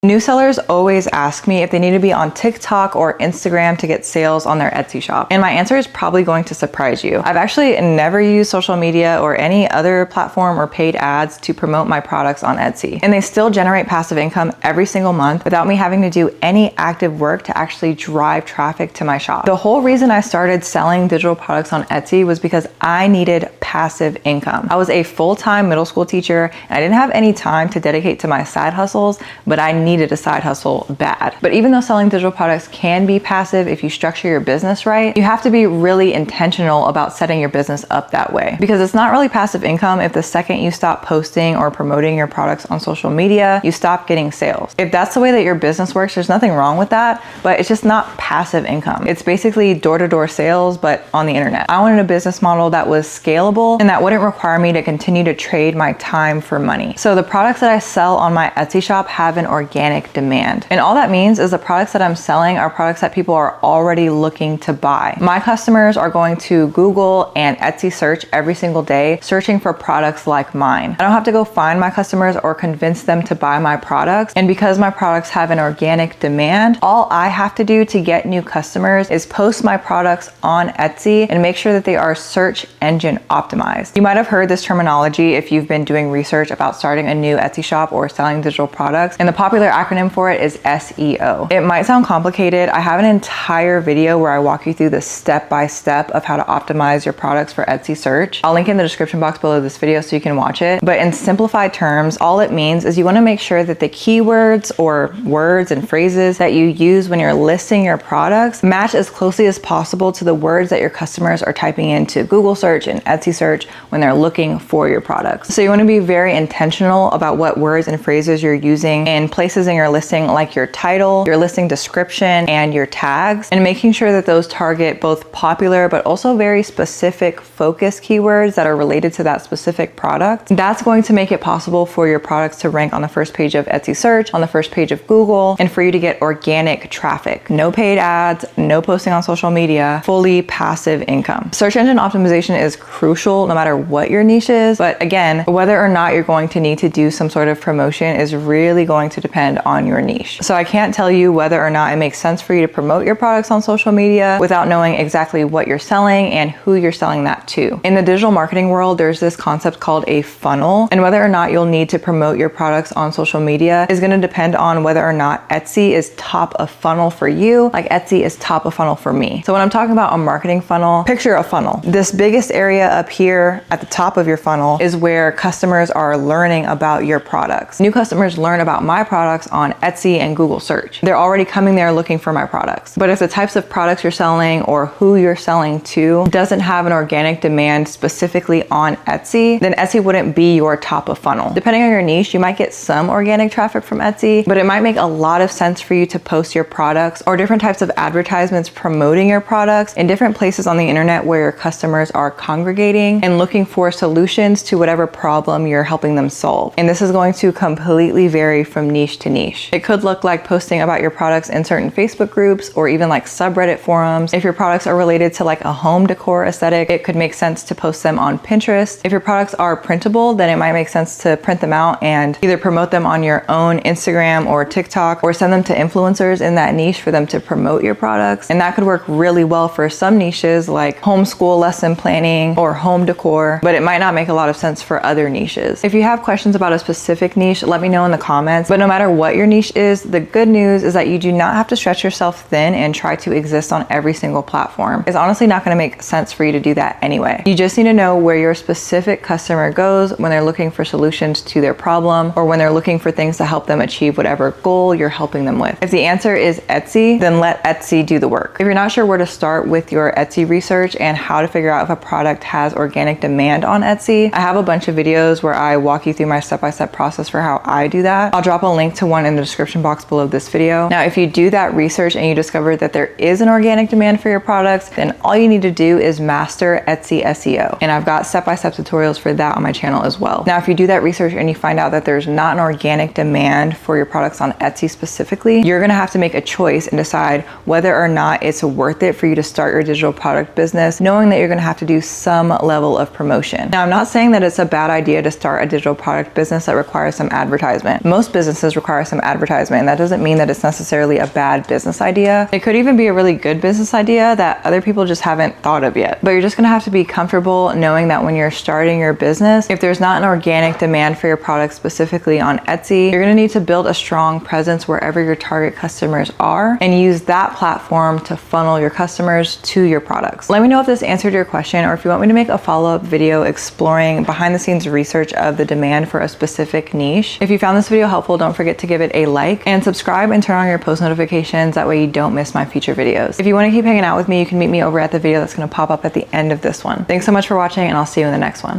New sellers always ask me if they need to be on TikTok or Instagram to get sales on their Etsy shop. And my answer is probably going to surprise you. I've actually never used social media or any other platform or paid ads to promote my products on Etsy. And they still generate passive income every single month without me having to do any active work to actually drive traffic to my shop. The whole reason I started selling digital products on Etsy was because I needed passive income. I was a full-time middle school teacher and I didn't have any time to dedicate to my side hustles, but I needed a side hustle bad. But even though selling digital products can be passive if you structure your business right, you have to be really intentional about setting your business up that way. Because it's not really passive income if the second you stop posting or promoting your products on social media, you stop getting sales. If that's the way that your business works, there's nothing wrong with that, but it's just not passive income. It's basically door-to-door sales, but on the internet. I wanted a business model that was scalable and that wouldn't require me to continue to trade my time for money. So the products that I sell on my Etsy shop have an organic demand. And all that means is the products that I'm selling are products that people are already looking to buy. My customers are going to Google and Etsy search every single day, searching for products like mine. I don't have to go find my customers or convince them to buy my products. And because my products have an organic demand, all I have to do to get new customers is post my products on Etsy and make sure that they are search engine optimized. You might have heard this terminology if you've been doing research about starting a new Etsy shop or selling digital products. And the popular acronym for it is SEO. It might sound complicated. I have an entire video where I walk you through the step-by-step of how to optimize your products for Etsy search. I'll link in the description box below this video so you can watch it. But in simplified terms, all it means is you want to make sure that the keywords or words and phrases that you use when you're listing your products match as closely as possible to the words that your customers are typing into Google search and Etsy search when they're looking for your products. So you want to be very intentional about what words and phrases you're using in places in your listing, like your title, your listing description, and your tags, and making sure that those target both popular but also very specific focus keywords that are related to that specific product. That's going to make it possible for your products to rank on the first page of Etsy search, on the first page of Google, and for you to get organic traffic. No paid ads, no posting on social media, fully passive income. Search engine optimization is crucial no matter what your niche is, but again, whether or not you're going to need to do some sort of promotion is really going to depend on your niche. So I can't tell you whether or not it makes sense for you to promote your products on social media without knowing exactly what you're selling and who you're selling that to. In the digital marketing world, there's this concept called a funnel, and whether or not you'll need to promote your products on social media is going to depend on whether or not Etsy is top of funnel for you, like Etsy is top of funnel for me. So when I'm talking about a marketing funnel, picture a funnel. This biggest area up here at the top of your funnel is where customers are learning about your products. New customers learn about my products on Etsy and Google search. They're already coming there looking for my products. But if the types of products you're selling or who you're selling to doesn't have an organic demand specifically on Etsy, then Etsy wouldn't be your top of funnel. Depending on your niche, you might get some organic traffic from Etsy, but it might make a lot of sense for you to post your products or different types of advertisements promoting your products in different places on the internet where your customers are congregating and looking for solutions to whatever problem you're helping them solve. And this is going to completely vary from niche to niche. It could look like posting about your products in certain Facebook groups or even like subreddit forums. If your products are related to like a home decor aesthetic, it could make sense to post them on Pinterest. If your products are printable, then it might make sense to print them out and either promote them on your own Instagram or TikTok or send them to influencers in that niche for them to promote your products. And that could work really well for some niches like homeschool lesson planning or home decor, but it might not make a lot of sense for other niches. If you have questions about a specific niche, let me know in the comments. But no matter what your niche is, the good news is that you do not have to stretch yourself thin and try to exist on every single platform. It's honestly not going to make sense for you to do that anyway. You just need to know where your specific customer goes when they're looking for solutions to their problem or when they're looking for things to help them achieve whatever goal you're helping them with. If the answer is Etsy, then let Etsy do the work. If you're not sure where to start with your Etsy research and how to figure out if a product has organic demand on Etsy, I have a bunch of videos where I walk you through my step-by-step process for how I do that. I'll drop a link to one in the description box below this video. Now, if you do that research and you discover that there is an organic demand for your products, then all you need to do is master Etsy SEO. And I've got step-by-step tutorials for that on my channel as well. Now, if you do that research and you find out that there's not an organic demand for your products on Etsy specifically, you're gonna have to make a choice and decide whether or not it's worth it for you to start your digital product business, knowing that you're gonna have to do some level of promotion. Now, I'm not saying that it's a bad idea to start a digital product business that requires some advertisement. Most businesses require require some advertisement. And that doesn't mean that it's necessarily a bad business idea. It could even be a really good business idea that other people just haven't thought of yet. But you're just gonna have to be comfortable knowing that when you're starting your business, if there's not an organic demand for your product specifically on Etsy, you're gonna need to build a strong presence wherever your target customers are and use that platform to funnel your customers to your products. Let me know if this answered your question, or if you want me to make a follow-up video exploring behind the scenes research of the demand for a specific niche. If you found this video helpful, don't forget to give it a like and subscribe and turn on your post notifications. That way you don't miss my future videos. If you want to keep hanging out with me, you can meet me over at the video that's going to pop up at the end of this one. Thanks so much for watching, and I'll see you in the next one.